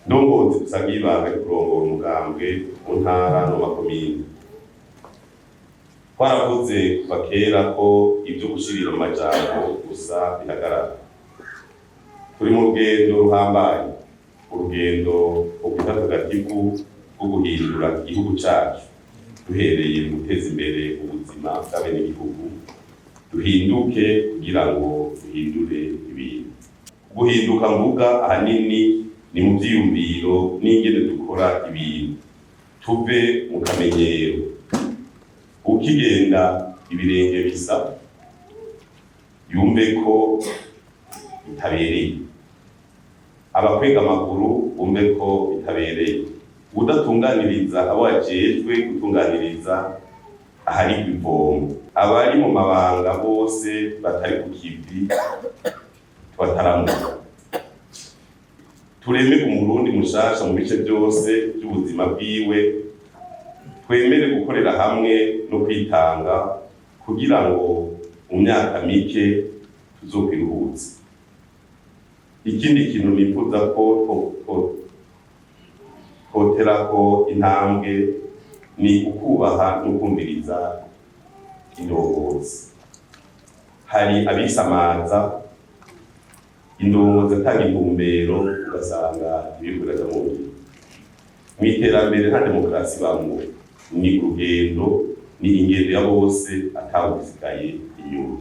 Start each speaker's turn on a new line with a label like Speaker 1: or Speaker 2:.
Speaker 1: ndongozi dusangiye ibanga ryo kurongora umugambwe mu ntara no makomine. Twaravuze kuva kera ko ibyo gushirira amajambo gusa bihagarara. Turi mu rugendo ruhambaye, urugendo ubutagatifu bwo guhindura igihugu cacu, duhereye mu guteza imbere ubuzima bw'abenegihugu, duhinduke kugira ngo duhindure ibintu. Guhinduka mvuga ahanini ni mu vyiyumviro n'ingene dukora ibintu, tuve mu kamenyero. Ukigenda ibirenge bisa yumve ko bitabereye, abakwega amaguru bumve ko bitabereye, udatunganiriza abo ajejwe gutunganiriza ahari ivomo, abari mu mabanga bose batari ku kivi bataramuka. Tureme umurundi mushasha mu bice byose by'ubuzima bwiwe, twemere gukorera hamwe no kwitanga kugira ngo mu myaka mike tuzokwiruhutsa. Ikindi kintu nifuza ko koterako intambwe ni ukubaha no kumviriza indongozi. Hari abisamaza indongozi atanga intumbero, ugasanga ibiriko biraja mu ngiro. Mw'iterambere nta demokarasi bamwo, ni urugendo, ni ingendo ya bose atawusigaye inyuma.